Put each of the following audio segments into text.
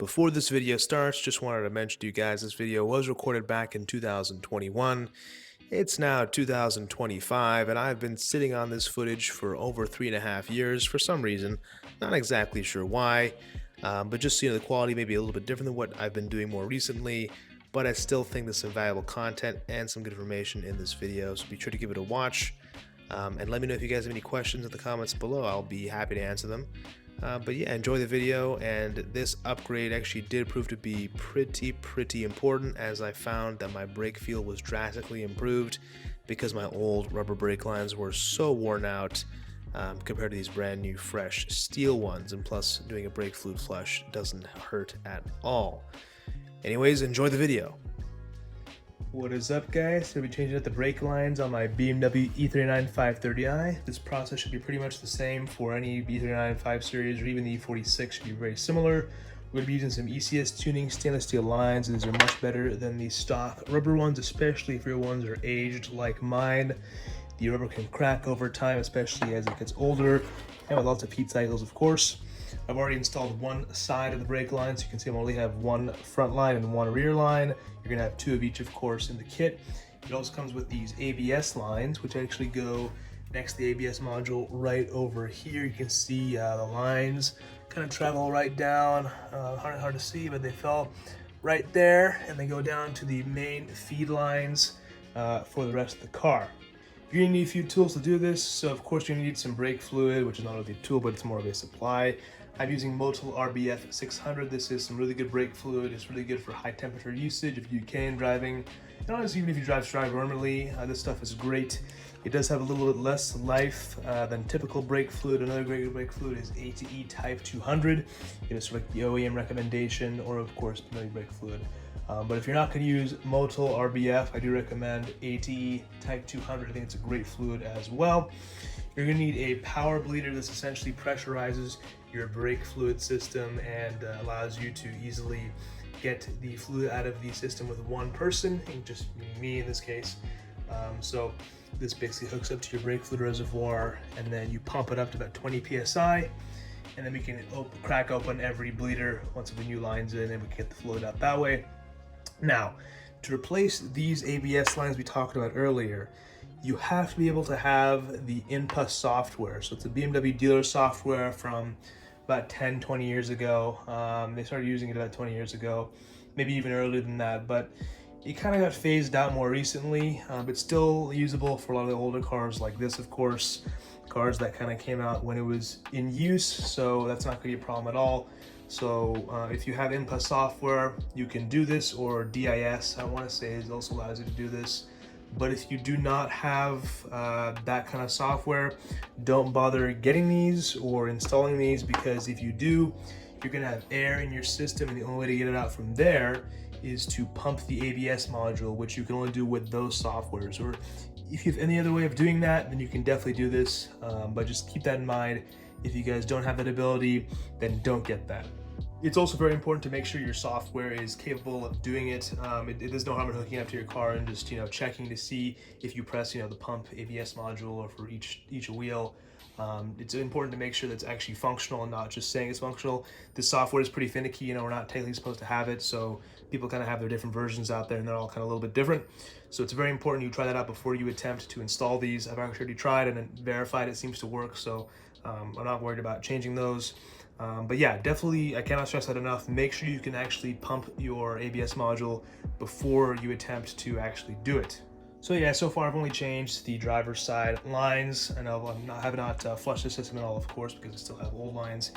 Before this video starts, just wanted to mention to you guys this video was recorded back in 2021. It's now 2025, and I've been sitting on this footage for over 3.5 years for some reason. Not exactly sure why, but just the quality may be a little bit different than what I've been doing more recently. But I still think there's some valuable content and some good information in this video, so be sure to give it a watch. And let me know if you guys have any questions in the comments below. I'll be happy to answer them. But yeah, enjoy the video, and this upgrade actually did prove to be pretty important, as I found that my brake feel was drastically improved because my old rubber brake lines were so worn out compared to these brand new fresh steel ones, and plus doing a brake fluid flush doesn't hurt at all. Anyways, enjoy the video. What is up, guys? We'll be changing out the brake lines on my BMW E39 530i. This process should be pretty much the same for any E39 5 Series or even the E46 should be very similar. We're going to be using some ECS tuning stainless steel lines. These are much better than the stock rubber ones, especially if your ones are aged like mine. The rubber can crack over time, especially as it gets older, and with lots of heat cycles, of course. I've already installed one side of the brake line, so you can see I only have one front line and one rear line. You're gonna have two of each, of course, in the kit. It also comes with these ABS lines, which actually go next to the ABS module right over here. You can see the lines kind of travel right down. Hard to see, but they fell right there, and they go down to the main feed lines for the rest of the car. You're gonna need a few tools to do this, so of course you're gonna need some brake fluid, which is not really a tool, but it's more of a supply. I'm using Motul RBF 600. This is some really good brake fluid. It's really good for high temperature usage if you can driving. And honestly, even if you drive normally, this stuff is great. It does have a little bit less life than typical brake fluid. Another great brake fluid is ATE Type 200. It is sort of the OEM recommendation, or of course, pneumatic brake fluid. But if you're not going to use Motul RBF, I do recommend ATE Type 200. I think it's a great fluid as well. You're going to need a power bleeder. This essentially pressurizes your brake fluid system and allows you to easily get the fluid out of the system with one person, just me in this case. So this basically hooks up to your brake fluid reservoir, and then you pump it up to about 20 psi, and then we can crack open every bleeder once the new line's in, and we can get the fluid out that way. Now, to replace these ABS lines we talked about earlier, you have to be able to have the INPA software. So it's a BMW dealer software from about 10-20 years ago. They started using it about 20 years ago, maybe even earlier than that, but it kind of got phased out more recently, but still usable for a lot of the older cars like this, of course, cars that kind of came out when it was in use, so that's not going to be a problem at all. So if you have INPA software, you can do this, or DIS, I want to say, it also allows you to do this. But if you do not have that kind of software, don't bother getting these or installing these, because if you do, you're going to have air in your system, and the only way to get it out from there is to pump the ABS module, which you can only do with those softwares. Or if you have any other way of doing that, then you can definitely do this, but just keep that in mind. If you guys don't have that ability, then don't get that. It's also very important to make sure your software is capable of doing it. There's no harm in hooking up to your car and just checking to see if you press the pump ABS module or for each wheel. It's important to make sure that it's actually functional and not just saying it's functional. This software is pretty finicky. We're not technically supposed to have it, so people kind of have their different versions out there, and they're all kind of a little bit different. So it's very important you try that out before you attempt to install these. I've actually already tried and verified it seems to work, so I'm not worried about changing those. But yeah, definitely, I cannot stress that enough. Make sure you can actually pump your ABS module before you attempt to actually do it. So yeah, so far I've only changed the driver's side lines. I know I have not flushed the system at all, of course, because I still have old lines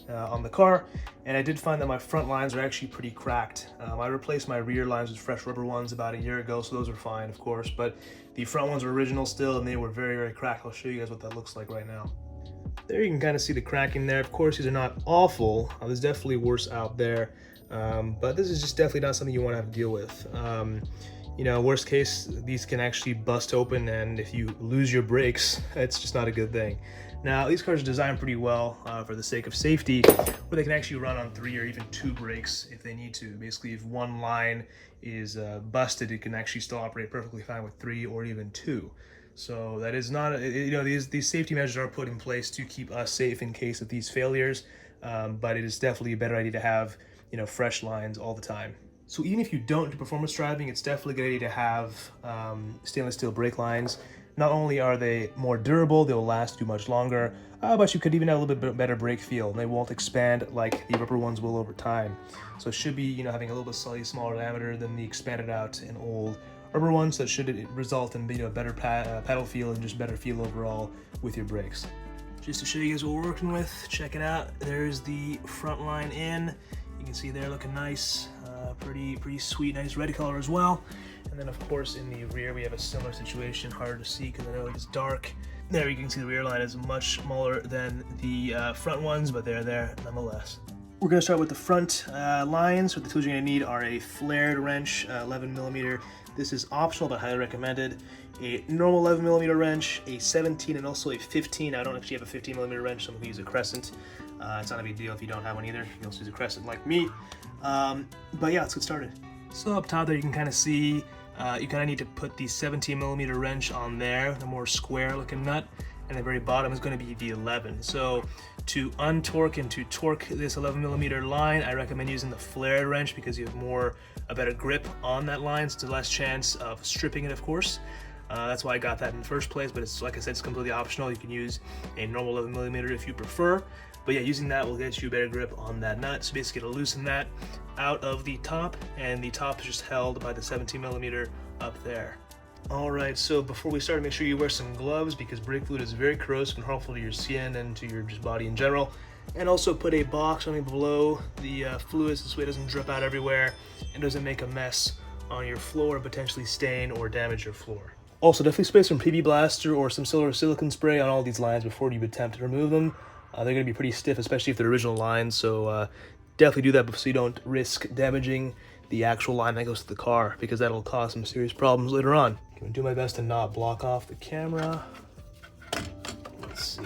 on the car. And I did find that my front lines are actually pretty cracked. I replaced my rear lines with fresh rubber ones about a year ago, so those are fine, of course. But the front ones were original still, and they were very cracked. I'll show you guys what that looks like right now. There you can kind of see the cracking there. Of course, these are not awful. There's definitely worse out there, but this is just definitely not something you want to have to deal with. Worst case, these can actually bust open, and if you lose your brakes, it's just not a good thing. Now, these cars are designed pretty well for the sake of safety, where they can actually run on 3 or even 2 brakes if they need to. Basically, if one line is busted, it can actually still operate perfectly fine with 3 or even 2. So that is not, these safety measures are put in place to keep us safe in case of these failures, but it is definitely a better idea to have fresh lines all the time. So even if you don't do performance driving, it's definitely a good idea to have stainless steel brake lines. Not only are they more durable, they'll last you much longer, but you could even have a little bit better brake feel, and they won't expand like the rubber ones will over time. So it should be, having a little bit slightly smaller diameter than the expanded out and old rubber ones. That should result in better pedal feel and just better feel overall with your brakes. Just to show you guys what we're working with, check it out. There's the front line in. You can see there looking nice, pretty sweet, nice red color as well. And then of course in the rear we have a similar situation, harder to see because I know it's dark. There you can see the rear line is much smaller than the front ones, but they're there nonetheless. We're going to start with the front lines. So the tools you're going to need are a flared wrench, 11mm. This is optional but highly recommended. A normal 11mm wrench, a 17 and also a 15. I don't actually have a 15mm wrench, so I'm going to use a crescent. It's not a big deal if you don't have one either. You can also use a crescent like me. But yeah, let's get started. So up top there you can kind of see, you kind of need to put the 17mm wrench on there, the more square looking nut, and the very bottom is going to be the 11. So to untorque and to torque this 11mm line, I recommend using the flared wrench because you have a better grip on that line, so there's less chance of stripping it, of course. That's why I got that in the first place, but it's, like I said, it's completely optional. You can use a normal 11mm if you prefer. But yeah, using that will get you a better grip on that nut. So basically to loosen that out of the top, and the top is just held by the 17mm up there. Alright, so before we start, make sure you wear some gloves because brake fluid is very corrosive and harmful to your skin and to your just body in general. And also put a box on below the fluids, this way it doesn't drip out everywhere and doesn't make a mess on your floor and potentially stain or damage your floor. Also, definitely spray some PV Blaster or some silver silicone spray on all these lines before you attempt to remove them. They're going to be pretty stiff, especially if they're original lines, so definitely do that so you don't risk damaging the actual line that goes to the car, because that'll cause some serious problems later on. I'm going to do my best to not block off the camera. Let's see.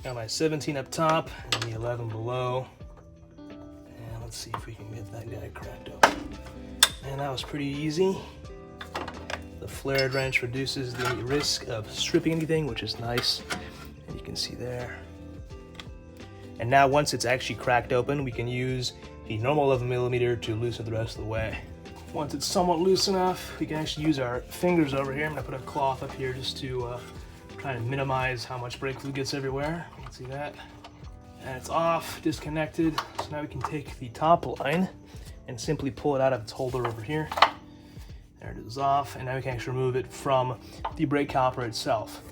Got my 17 up top and the 11 below. And let's see if we can get that guy cracked open. And that was pretty easy. The flared wrench reduces the risk of stripping anything, which is nice. And you can see there. And now once it's actually cracked open, we can use the normal 11mm to loosen the rest of the way. Once it's somewhat loose enough, we can actually use our fingers over here. I'm gonna put a cloth up here just to try to minimize how much brake fluid gets everywhere. You can see that. And it's off, disconnected. So now we can take the top line and simply pull it out of its holder over here. There it is off, and now we can actually remove it from the brake caliper itself.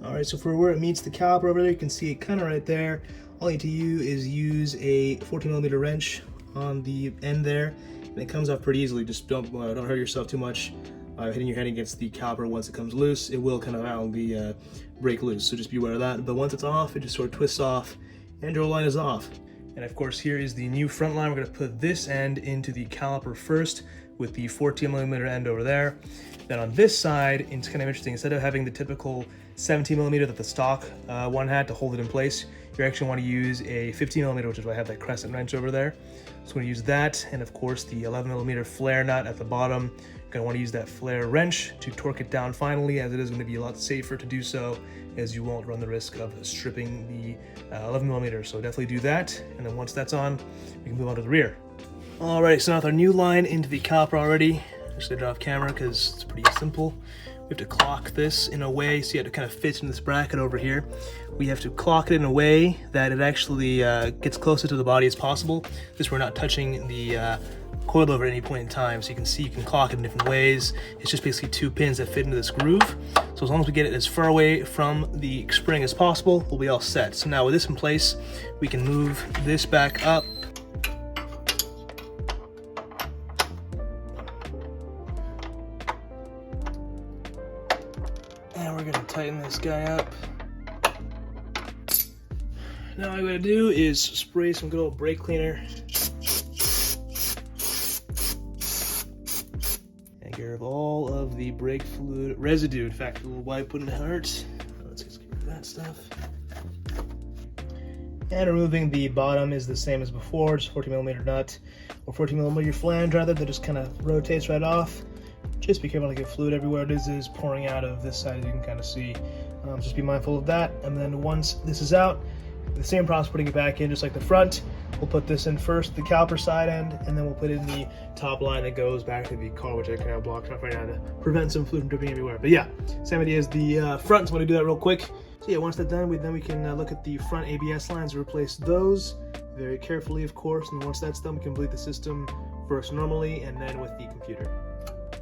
Alright, so for where it meets the caliper over there, you can see it kind of right there. All you need to use a 14mm wrench on the end there, and it comes off pretty easily. Just don't hurt yourself too much hitting your head against the caliper. Once it comes loose, it will kind of out the brake loose, so just be aware of that. But once it's off, it just sort of twists off, and your line is off. And of course, here is the new front line. We're going to put this end into the caliper first with the 14mm end over there. Then on this side, it's kind of interesting. Instead of having the typical 17mm that the stock one had to hold it in place, you actually want to use a 15mm, which is why I have that crescent wrench over there. So I'm going to use that, and of course the 11mm flare nut at the bottom. You're going to want to use that flare wrench to torque it down finally, as it is going to be a lot safer to do so, as you won't run the risk of stripping the 11mm. So definitely do that, and then once that's on, we can move on to the rear. Alright, so now with our new line into the caliper already, I'm just going to draw off camera because it's pretty simple. We have to clock this in a way so it kind of fits in this bracket over here. We have to clock it in a way that it actually gets closer to the body as possible. This we're not touching the coilover at any point in time. So you can see you can clock it in different ways. It's just basically two pins that fit into this groove. So as long as we get it as far away from the spring as possible, we'll be all set. So now with this in place, we can move this back up. And we're gonna tighten this guy up. Now all I'm gonna do is spray some good old brake cleaner and get rid of all of the brake fluid residue. In fact, a little wipe wouldn't hurt. Let's just get rid of that stuff. And removing the bottom is the same as before, just 14mm nut or 14mm flange rather, that just kind of rotates right off. Just be careful to get fluid everywhere. It is pouring out of this side, as you can kind of see. Just be mindful of that. And then once this is out, The same process putting it back in just like the front. We'll put this in first, the caliper side end, and then we'll put in the top line that goes back to the car, which I kind of blocked off right now to prevent some fluid from dripping everywhere. But yeah, same idea as the front, so I'm gonna do that real quick. So yeah, once that's done, then we can look at the front ABS lines and replace those very carefully, of course. And once that's done, we can complete the system first normally and then with the computer.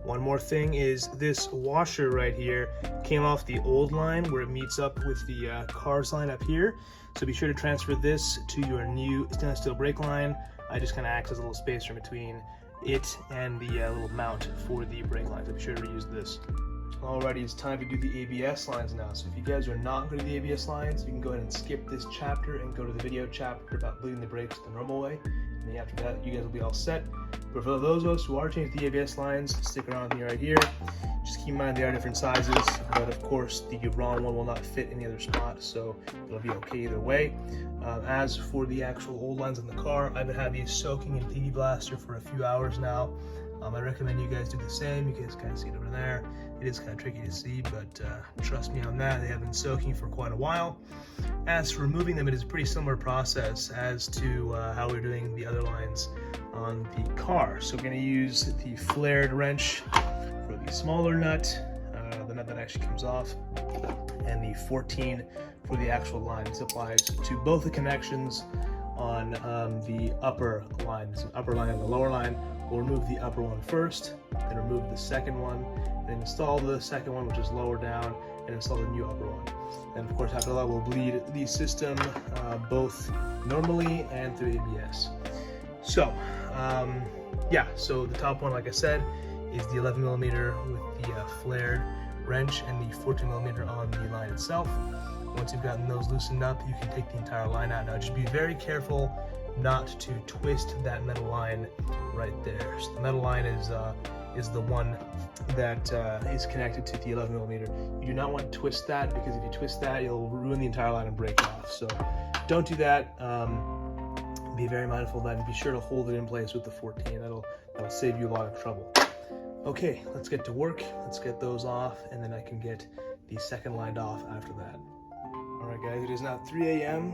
One more thing is this washer right here came off the old line where it meets up with the cars line up here. So be sure to transfer this to your new stainless steel brake line. I just kind of acts as a little spacer in between it and the little mount for the brake line. So be sure to reuse this. Alrighty, it's time to do the ABS lines now. So if you guys are not going to do the ABS lines, you can go ahead and skip this chapter and go to the video chapter about bleeding the brakes the normal way. And then after that, you guys will be all set. But for those of us who are changing the ABS lines, stick around with me right here. Just keep in mind they are different sizes, but of course the wrong one will not fit any other spot, so it'll be okay either way. As for the actual old lines in the car, I've been having these soaking in PV Blaster for a few hours now. I recommend you guys do the same. You guys kind of see it over there. It is kind of tricky to see, but trust me on that, they have been soaking for quite a while. As for removing them, it is a pretty similar process as to how we're doing the other lines on the car. So we're going to use the flared wrench for the smaller nut, the nut that actually comes off, and the 14 for the actual line. This applies to both the connections on the upper line. This is the upper line and the lower line. We'll remove the upper one first, then remove the second one, then install the second one, which is lower down, and install the new upper one. And of course, after that, we'll bleed the system both normally and through ABS. So, yeah, so the top one, like I said, is the 11mm with the flared wrench and the 14mm on the line itself. Once you've gotten those loosened up, you can take the entire line out. Now, just be very careful not to twist that metal line right there. So the metal line is the one that is connected to the 11mm. You do not want to twist that, because if you twist that, you'll ruin the entire line and break it off. So don't do that. Be very mindful of that, and be sure to hold it in place with the 14. That'll save you a lot of trouble. Okay, let's get to work. Let's get those off, and then I can get the second line off after that. Alright guys, it is now 3 a.m.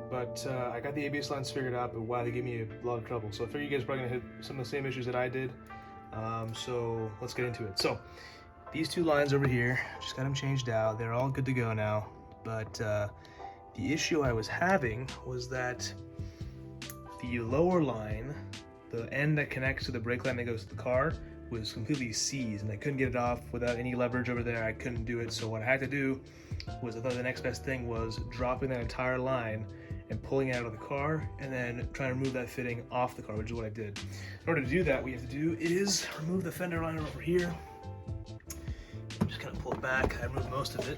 But I got the ABS lines figured out, but wow, they gave me a lot of trouble. So I figure you guys are probably gonna hit some of the same issues that I did. So let's get into it. So these two lines over here, just got them changed out. They're all good to go now. But the issue I was having was that the lower line, the end that connects to the brake line that goes to the car, was completely seized, and I couldn't get it off without any leverage over there. I couldn't do it. So what I had to do was, I thought the next best thing was dropping that entire line and pulling it out of the car, and then trying to remove that fitting off the car, which is what I did. In order to do that, what you have to do is remove the fender liner over here. Just kind of pull it back. I removed most of it.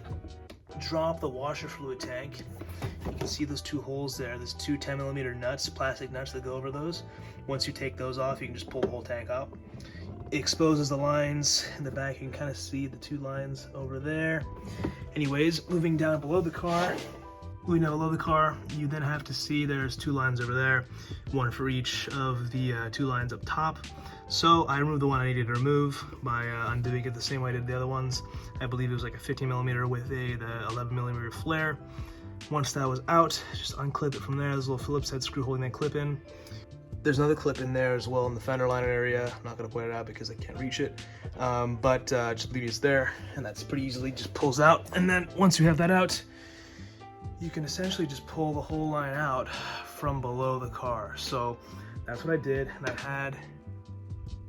Drop the washer fluid tank. You can see those two holes there. There's two 10mm nuts, plastic nuts that go over those. Once you take those off, you can just pull the whole tank out. It exposes the lines in the back. You can kind of see the two lines over there. Anyways, moving down below the car, you then have to see there's two lines over there, one for each of the two lines up top. So I removed the one I needed to remove by undoing it the same way I did the other ones. I believe it was like a 15mm with the 11mm flare. Once that was out, just unclip it from there. There's a little Phillips head screw holding that clip in. There's another clip in there as well in the fender liner area. I'm not going to point it out because I can't reach it, but just leave it there, and that's pretty easily just pulls out. And then once you have that out, you can essentially just pull the whole line out from below the car. So that's what I did, and I had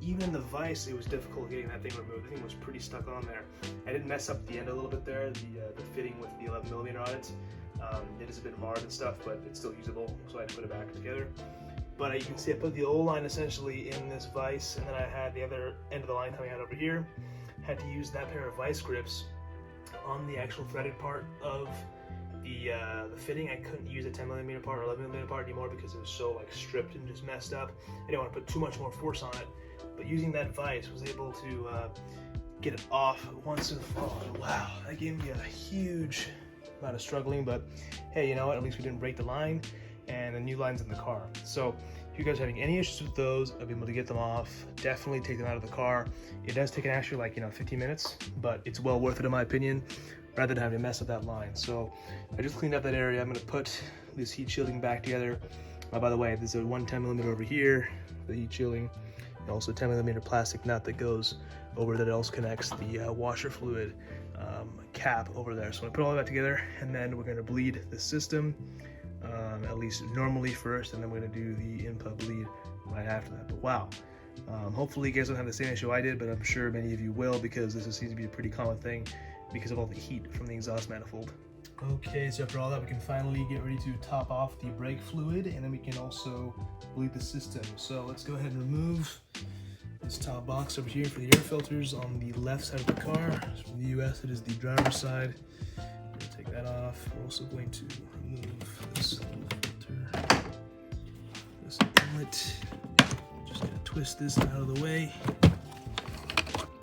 even the vise. It was difficult getting that thing removed. The thing was pretty stuck on there. I did mess up the end a little bit there, the fitting with the 11mm on it. It is a bit marred and stuff, but it's still usable, so I had to put it back together. But you can see I put the old line essentially in this vise, and then I had the other end of the line coming out over here. Had to use that pair of vise grips on the actual threaded part of the fitting. I couldn't use a 10mm part or 11mm part anymore because it was so like stripped and just messed up. I didn't want to put too much more force on it, but using that vise was able to get it off once and for all. Wow, that gave me a huge amount of struggling, but hey, you know what? At least we didn't break the line, and the new line's in the car. So if you guys are having any issues with those, I'll be able to get them off. Definitely take them out of the car. It does take an actually 15 minutes, but it's well worth it in my opinion. rather than having to mess up that line. So I just cleaned up that area. I'm going to put this heat shielding back together. By the way, there's a 110mm over here, the heat shielding, and also a 10mm plastic nut that goes over that also connects the washer fluid cap over there. So I'm going to put all that together, and then we're going to bleed the system, at least normally first, and then we're going to do the input bleed right after that. But wow. Hopefully you guys don't have the same issue I did, but I'm sure many of you will, because this seems to be a pretty common thing because of all the heat from the exhaust manifold. Okay, so after all that, we can finally get ready to top off the brake fluid, and then we can also bleed the system. So let's go ahead and remove this top box over here for the air filters on the left side of the car. So from the US, it is the driver's side. We're going to take that off. We're also going to remove this filter, this inlet. Just going to twist this out of the way.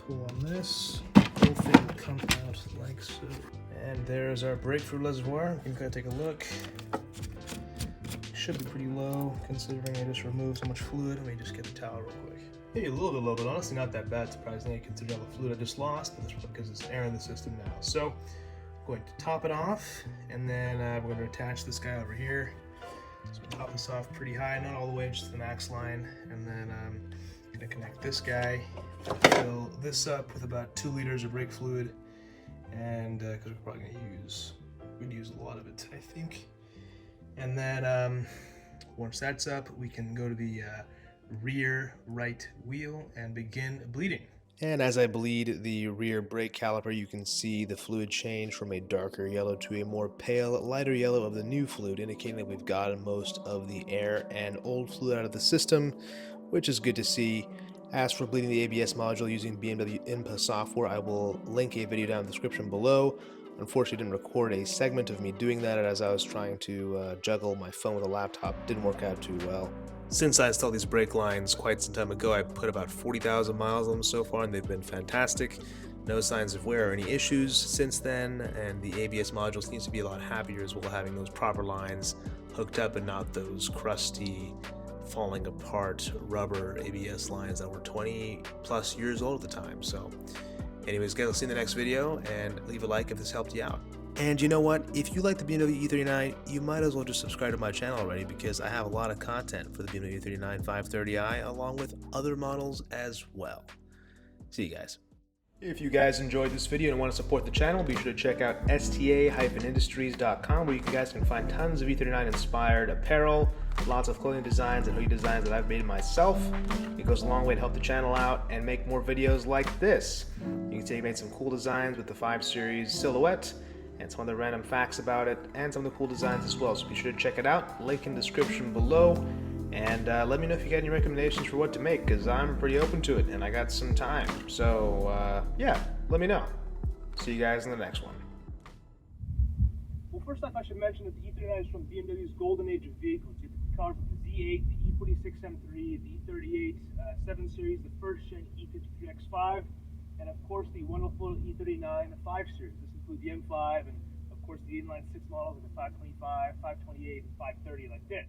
Pull on this. The whole thing will come out like so. And there's our brake fluid reservoir. We can kind of take a look. Should be pretty low considering I just removed so much fluid. Let me just get the towel real quick. Maybe a little bit low, but honestly not that bad, surprisingly, considering all the fluid I just lost, but that's because there's air in the system now. So I'm going to top it off, and then we're going to attach this guy over here. So we top this off pretty high, not all the way, just the max line, and then I'm going to connect this guy, fill this up with about 2 liters of brake fluid, and because we're probably going to use a lot of it, I think. And then once that's up, we can go to the rear right wheel and begin bleeding. And as I bleed the rear brake caliper, you can see the fluid change from a darker yellow to a more pale, lighter yellow of the new fluid, indicating that we've gotten most of the air and old fluid out of the system, which is good to see. As for bleeding the ABS module using BMW IMPA software, I will link a video down in the description below. Unfortunately, I didn't record a segment of me doing that as I was trying to juggle my phone with a laptop. Didn't work out too well. Since I installed these brake lines quite some time ago, I put about 40,000 miles on them so far, and they've been fantastic. No signs of wear or any issues since then, and the ABS module seems to be a lot happier as well, having those proper lines hooked up and not those crusty, falling apart rubber ABS lines that were 20 plus years old at the time. So anyways, guys, I'll see you in the next video, and leave a like if this helped you out. And you know what? If you like the BMW E39, you might as well just subscribe to my channel already, because I have a lot of content for the BMW E39 530i along with other models as well. See you guys. If you guys enjoyed this video and want to support the channel, be sure to check out sta-industries.com, where you guys can find tons of E39 inspired apparel, lots of clothing designs and hoodie designs that I've made myself. It goes a long way to help the channel out and make more videos like this. You can see I made some cool designs with the 5 Series silhouette, and some other random facts about it, and some of the cool designs as well. So be sure to check it out. Link in the description below. And let me know if you got any recommendations for what to make, because I'm pretty open to it and I got some time. So yeah, let me know. See you guys in the next one. Well, first off, I should mention that the E39 is from BMW's golden age of vehicles. You have the cars with the Z8, the E46 M3, the E38 7 Series, the first gen E53 X5, and of course the wonderful E39 5 Series. This includes the M5 and of course the inline 6 models like the 525, 528, and 530 like this.